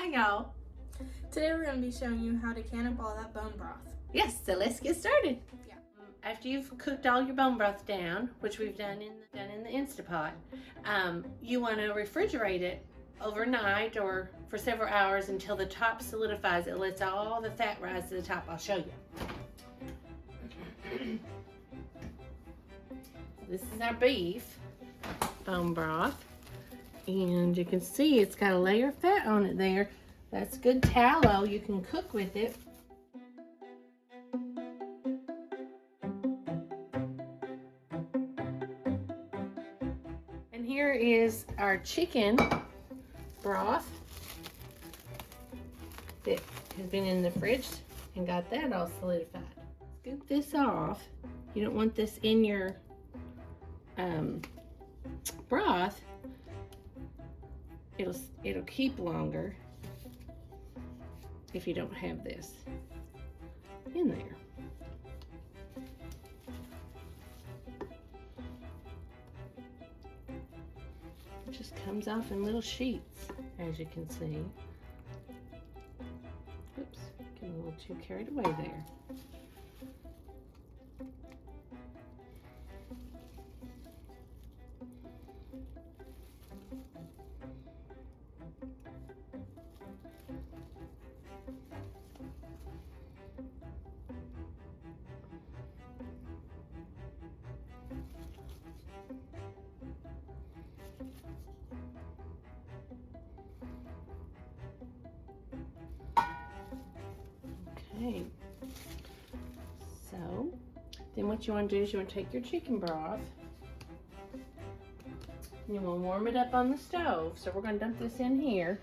Hi y'all. Today we're going to be showing you how to can up all that bone broth. Yes, so let's get started. Yeah. After you've cooked all your bone broth down, which we've done in the Instapot, you want to refrigerate it overnight or for several hours until the top solidifies. It lets all the fat rise to the top. I'll show you. This is our beef bone broth, and you can see it's got a layer of fat on it there. That's good tallow. You can cook with it. And here is our chicken broth that has been in the fridge and got that all solidified. Scoop this off. You don't want this in your broth. It'll keep longer if you don't have this in there. It just comes off in little sheets, as you can see. Oops, getting a little too carried away there. Okay, so then what you want to do is you want to take your chicken broth and you want to warm it up on the stove. So we're going to dump this in here.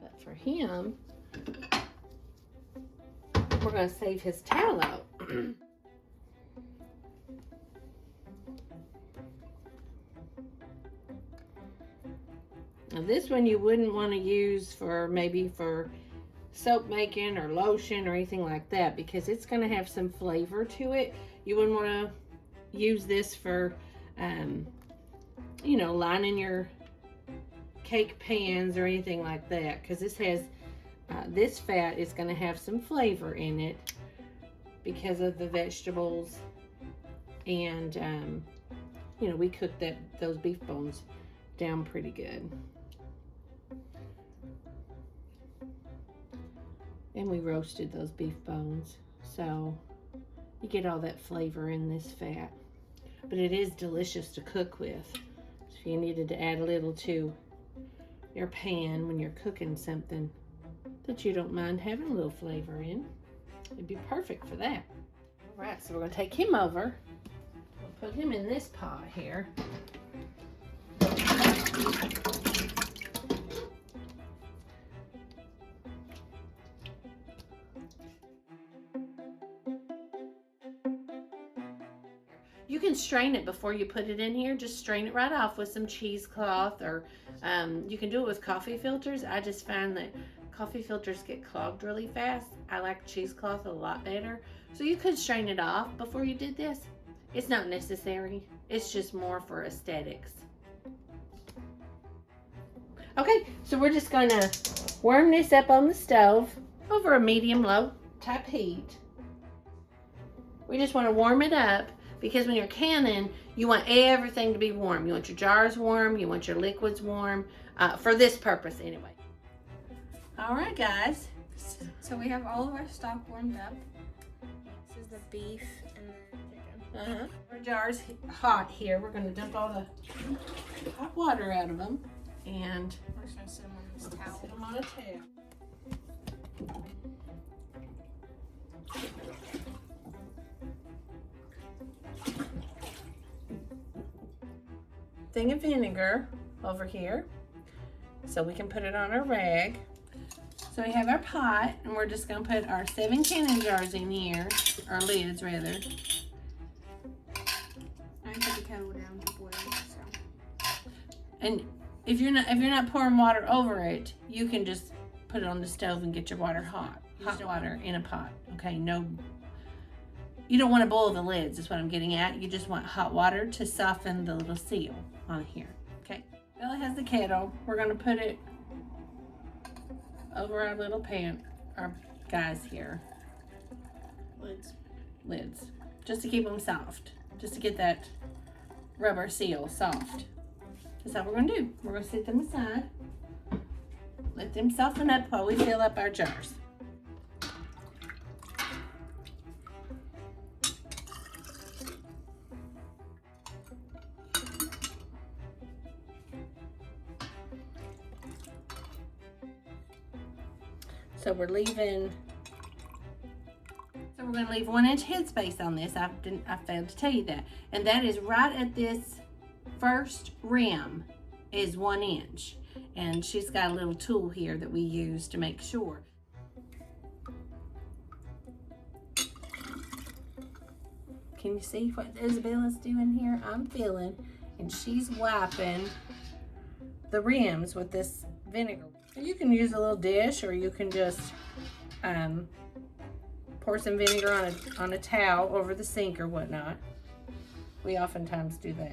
But for him, we're going to save his tallow. Now this one you wouldn't want to use for maybe for soap making or lotion or anything like that, because it's going to have some flavor to it. You wouldn't want to use this for, you know, lining your cake pans or anything like that, because this has, this fat is going to have some flavor in it because of the vegetables. And, you know, we cooked those beef bones down pretty good. And we roasted those beef bones, so you get all that flavor in this fat. But it is delicious to cook with. So if you needed to add a little to your pan when you're cooking something that you don't mind having a little flavor in, it'd be perfect for that. All right, so we're gonna take him over. We'll put him in this pot here. You can strain it before you put it in here. Just strain it right off with some cheesecloth, or you can do it with coffee filters. I just find that coffee filters get clogged really fast. I like cheesecloth a lot better. So you could strain it off before you did this. It's not necessary. It's just more for aesthetics. Okay, so we're just gonna warm this up on the stove over a medium-low type heat. We just want to warm it up, because when you're canning, you want everything to be warm. You want your jars warm, you want your liquids warm, for this purpose anyway. All right, guys. So we have all of our stock warmed up. This is the beef and the chicken. Our jar's hot here. We're going to dump all the hot water out of them. And We're just going to sit them on this towel. Sit them on a towel. Thing of vinegar over here, so we can put it on our rag. So we have our pot, and we're just going to put our 7 canning jars in here, or lids rather. I put the kettle down to boil. So. And if you're not pouring water over it, you can just put it on the stove and get your water hot water in a pot. Okay, no you don't want to boil the lids, is what I'm getting at. You just want hot water to soften the little seal on here. Okay, Bella has the kettle. We're gonna put it over our little pan, our guys here. Lids, just to keep them soft, just to get that rubber seal soft. That's all we're gonna do. We're gonna set them aside, let them soften up while we fill up our jars. So we're going to leave 1 inch headspace on this. I failed to tell you that. And that is right at this first rim is 1 inch. And she's got a little tool here that we use to make sure. Can you see what Isabella's doing here? I'm filling, and she's wiping the rims with this vinegar. You can use a little dish, or you can just pour some vinegar on a towel over the sink or whatnot. We oftentimes do that.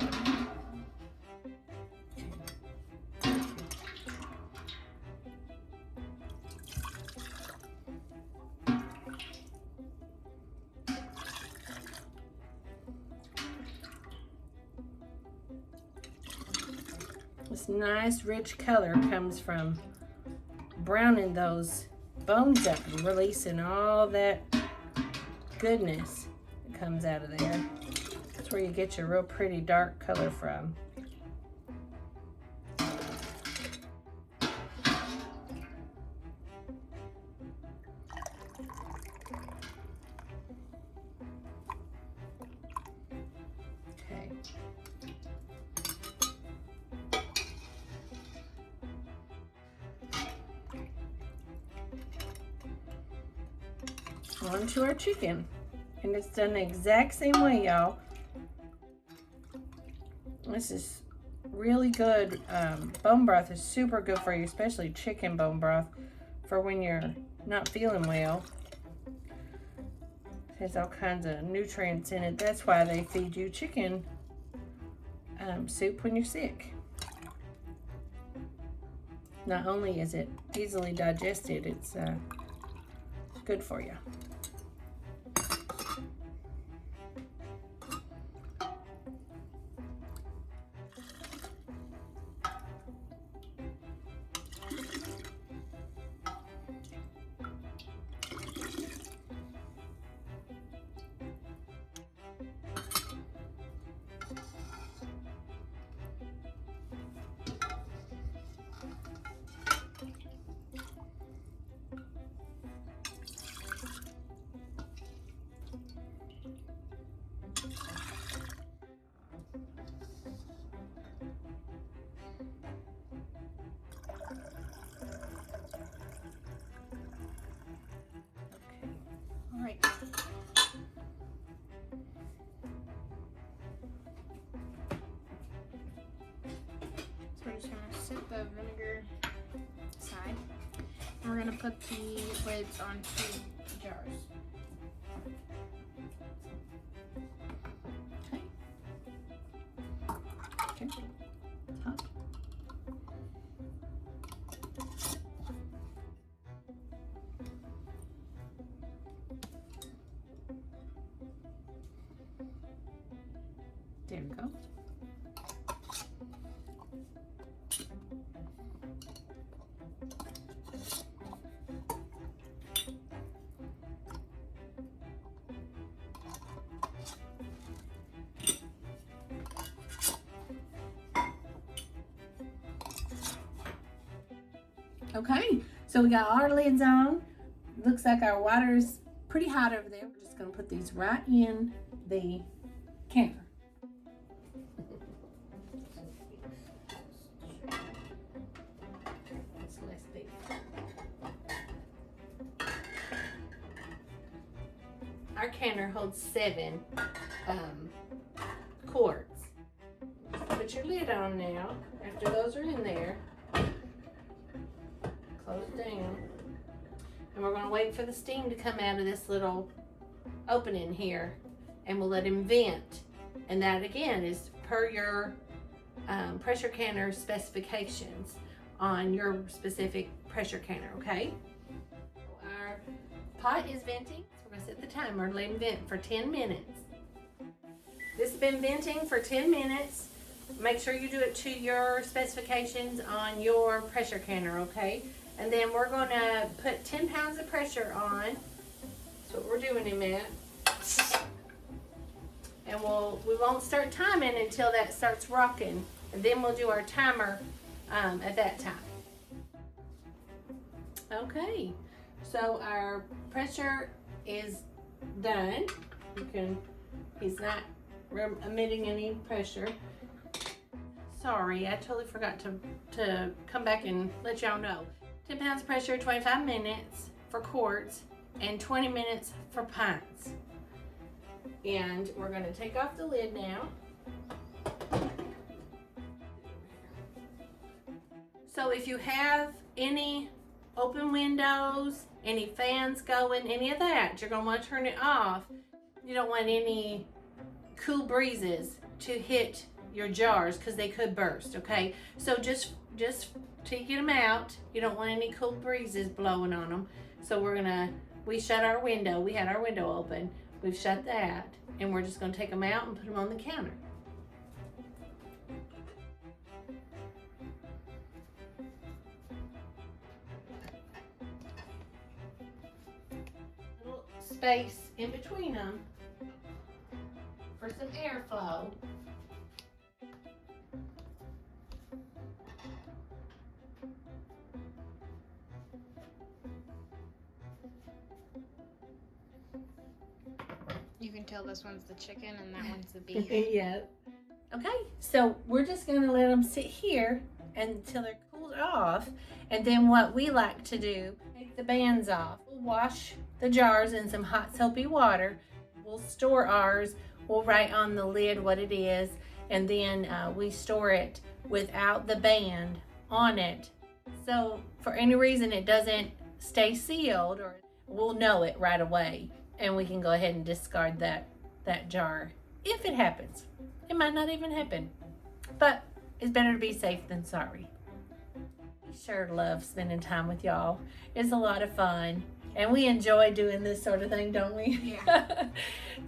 This nice rich color comes from browning those bones up and releasing all that goodness that comes out of there. That's where you get your real pretty dark color from. Okay. On to our chicken, and it's done the exact same way, y'all. This is really good. Bone broth is super good for you, especially chicken bone broth, for when you're not feeling well. It has all kinds of nutrients in it. That's why they feed you chicken soup when you're sick. Not only is it easily digested, it's good for you. Alright. So we're just gonna set the vinegar aside. And we're gonna put the lids on 2 jars. Okay. Top. There we go. Okay, so we got all our lids on. Looks like our water is pretty hot over there. We're just gonna put these right in the counter. That's less beef. Our canner holds 7 quarts. Put your lid on now. After those are in there, close it down. And we're going to wait for the steam to come out of this little opening here and we'll let him vent. And that again is per your pressure canner specifications on your specific pressure canner, okay? Our pot is venting, so we're gonna set the timer and let him vent for 10 minutes. This has been venting for 10 minutes. Make sure you do it to your specifications on your pressure canner, okay? And then we're gonna put 10 pounds of pressure on. That's what we're doing him at. And we won't start timing until that starts rocking. And then we'll do our timer at that time. Okay, so our pressure is done. He's not emitting any pressure. Sorry, I totally forgot to come back and let y'all know. 10 pounds of pressure, 25 minutes for quarts, and 20 minutes for pints. And we're going to take off the lid now. So if you have any open windows, any fans going, any of that, you're going to want to turn it off. You don't want any cool breezes to hit your jars because they could burst, okay? So just to get them out, you don't want any cool breezes blowing on them. So we shut our window. We had our window open. We've shut that, and we're just going to take them out and put them on the counter. Little space in between them for some airflow. You can tell this one's the chicken and that one's the beef. Yeah. Okay, so we're just gonna let them sit here until they're cooled off. And then what we like to do, take the bands off. We'll wash the jars in some hot soapy water. We'll store ours. We'll write on the lid what it is. And then we store it without the band on it. So for any reason it doesn't stay sealed, or we'll know it right away. And we can go ahead and discard that jar if it happens. It might not even happen, but it's better to be safe than sorry. We sure love spending time with y'all. It's a lot of fun, and we enjoy doing this sort of thing, don't we? Yeah.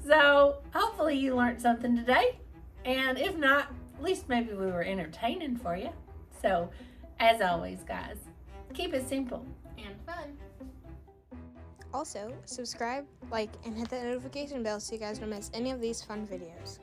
So hopefully you learned something today, and if not, at least maybe we were entertaining for you. So as always, guys, keep it simple And fun. Also, subscribe, like, and hit that notification bell so you guys don't miss any of these fun videos.